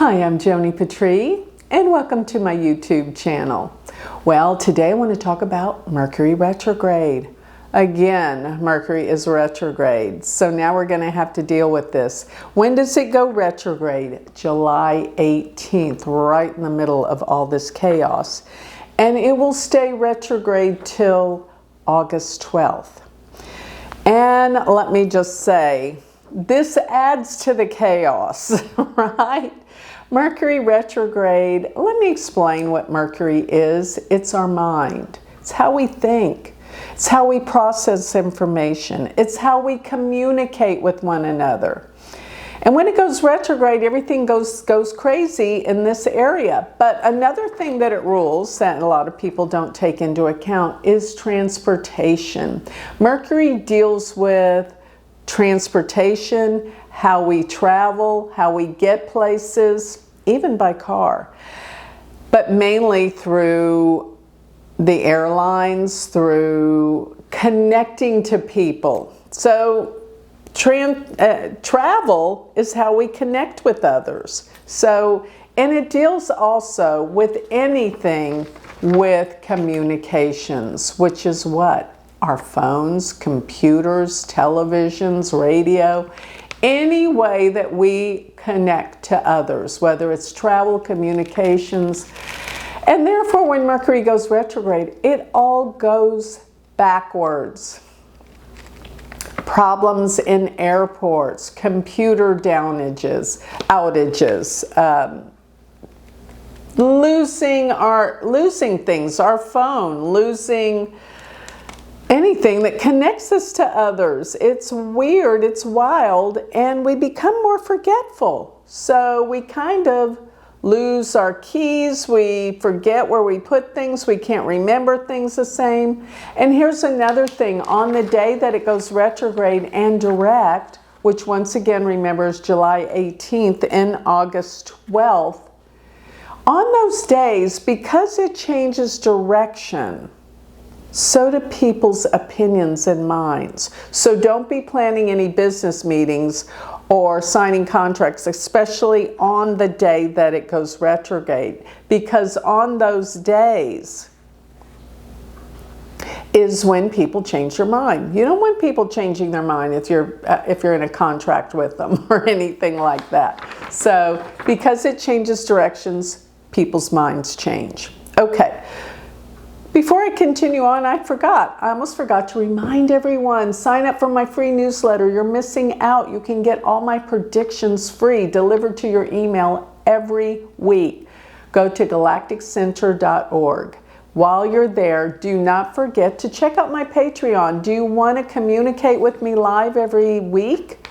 Hi, I'm Joni Patry, and welcome to my YouTube channel. Well, today I want to talk about Mercury retrograde. Again, Mercury is retrograde, so now we're going to have to deal with this. When does it go retrograde? July 18th, right in the middle of all this chaos. And it will stay retrograde till August 12th. And let me just say, this adds to the chaos, right? Mercury retrograde, let me explain what Mercury is. It's our mind. It's how we think. It's how we process information. It's how we communicate with one another. And when it goes retrograde, everything goes crazy in this area. But another thing that it rules that a lot of people don't take into account is transportation. Mercury deals with transportation, how we travel, how we get places, even by car, but mainly through the airlines, through connecting to people. So travel is how we connect with others. So, and it deals also with anything with communications, which is what? Our phones, computers, televisions, radio, any way that we connect to others, whether it's travel, communications. And therefore, when Mercury goes retrograde, it all goes backwards. Problems in airports, computer outages, losing things, our phone, losing anything that connects us to others. It's weird, it's wild, and we become more forgetful. So we kind of lose our keys, we forget where we put things, we can't remember things the same. And here's another thing, on the day that it goes retrograde and direct, which once again remembers July 18th and August 12th, on those days, because it changes direction, so do people's opinions and minds. So don't be planning any business meetings or signing contracts, especially on the day that it goes retrograde, because on those days is when people change their mind. You don't want people changing their mind if you're in a contract with them or anything like that. So because it changes directions, people's minds change. Okay. Before I continue on, I almost forgot to remind everyone, sign up for my free newsletter. You're missing out. You can get all my predictions free, delivered to your email every week. Go to galacticcenter.org. While you're there, do not forget to check out my Patreon. Do you want to communicate with me live every week?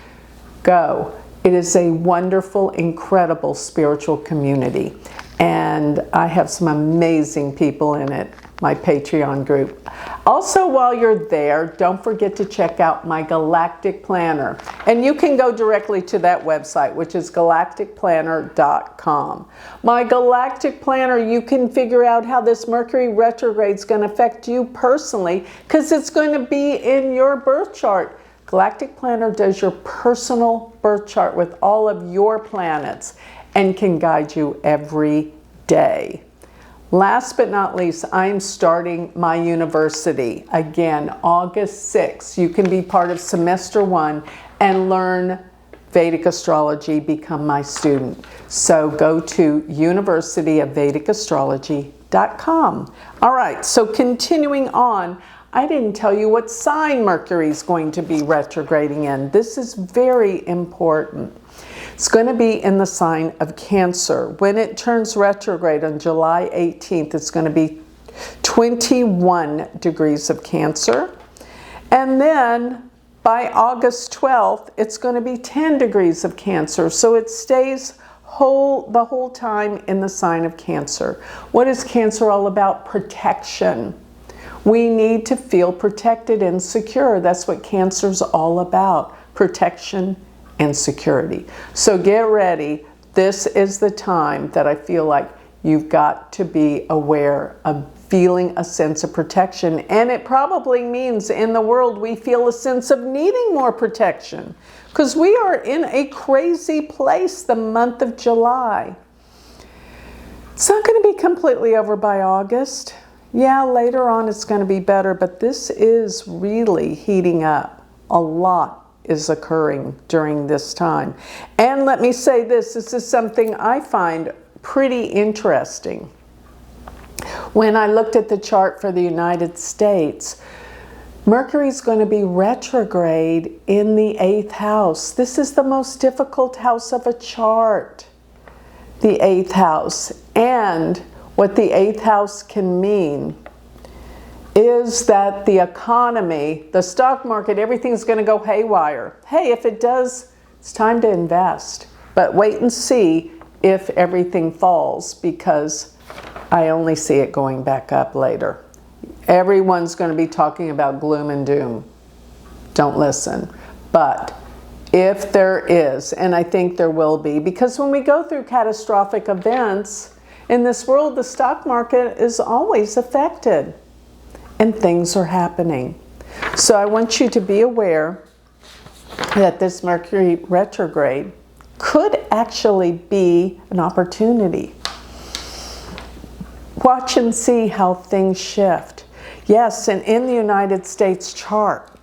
Go. It is a wonderful, incredible spiritual community. And I have some amazing people in it. My Patreon group. Also, while you're there, don't forget to check out my Galactic Planner. And you can go directly to that website, which is galacticplanner.com. My Galactic Planner, you can figure out how this Mercury retrograde is going to affect you personally, because it's going to be in your birth chart. Galactic Planner does your personal birth chart with all of your planets and can guide you every day. Last but not least, I'm starting my university. Again, August 6th. You can be part of semester 1 and learn Vedic astrology, become my student. So go to universityofvedicastrology.com. All right, so continuing on, I didn't tell you what sign Mercury is going to be retrograding in. This is very important. It's going to be in the sign of Cancer. When it turns retrograde on July 18th, it's going to be 21 degrees of Cancer. And then by August 12th, it's going to be 10 degrees of Cancer. So it stays the whole time in the sign of Cancer. What is Cancer all about? Protection. We need to feel protected and secure. That's what Cancer's all about. Protection and security. So get ready. This is the time that I feel like you've got to be aware of feeling a sense of protection. And it probably means in the world we feel a sense of needing more protection. because we are in a crazy place the month of July. It's not going to be completely over by August. Yeah, later on it's going to be better, but this is really heating up. A lot is occurring during this time. And let me say this is something I find pretty interesting. When I looked at the chart for the United States, Mercury's going to be retrograde in the 8th house. This is the most difficult house of a chart, the 8th house. And what the 8th house can mean is that the economy, the stock market, everything's going to go haywire. Hey, if it does, it's time to invest. But wait and see if everything falls, because I only see it going back up later. Everyone's going to be talking about gloom and doom. Don't listen. But if there is, and I think there will be, because when we go through catastrophic events in this world, the stock market is always affected and things are happening. So I want you to be aware that this Mercury retrograde could actually be an opportunity. Watch and see how things shift. Yes, and in the United States chart,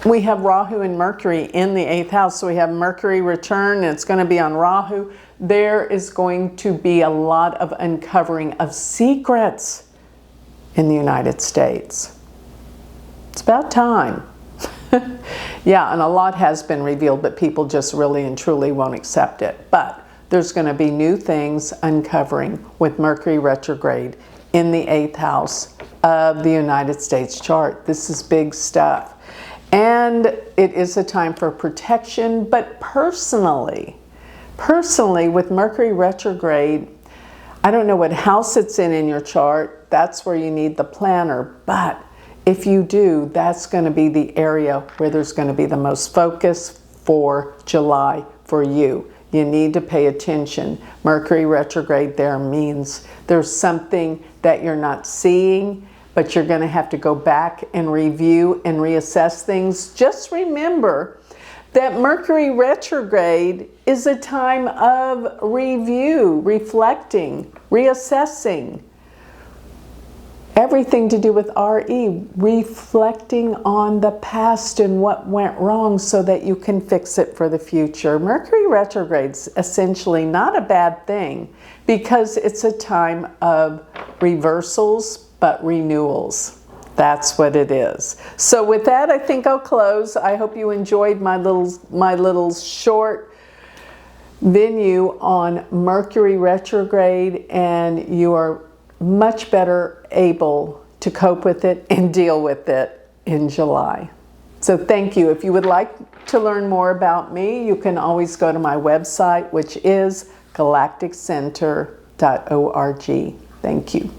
we have Rahu and Mercury in the 8th house. So we have Mercury return, and it's going to be on Rahu. There is going to be a lot of uncovering of secrets in the United States. It's about time. Yeah, and a lot has been revealed, but people just really and truly won't accept it. But there's going to be new things uncovering with Mercury retrograde in the 8th house of the United States chart. This is big stuff. And it is a time for protection, but personally with Mercury retrograde, I don't know what house it's in your chart. That's where you need the planner. But if you do, that's going to be the area where there's going to be the most focus for July for you. You need to pay attention. Mercury retrograde there means there's something that you're not seeing, but you're going to have to go back and review and reassess things. Just remember that Mercury retrograde is a time of review, reflecting, reassessing. Everything to do with RE, reflecting on the past and what went wrong so that you can fix it for the future. Mercury retrograde's essentially not a bad thing because it's a time of reversals but renewals. That's what it is. So with that, I think I'll close. I hope you enjoyed my little short venue on Mercury retrograde, and you are much better able to cope with it and deal with it in July. So thank you. If you would like to learn more about me, you can always go to my website, which is galacticcenter.org. Thank you.